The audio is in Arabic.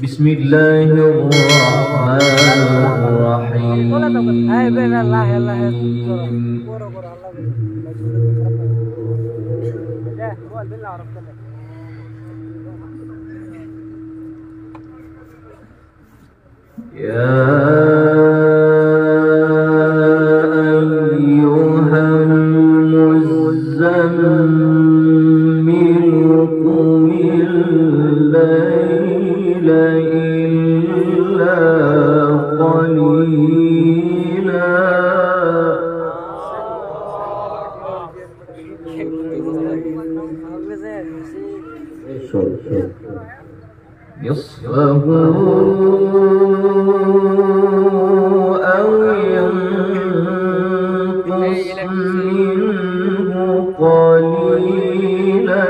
بسم الله الرحمن الرحيم يا أيها المزمل قم الليل إلا قليلا نصفه أو ينقص منه قليلا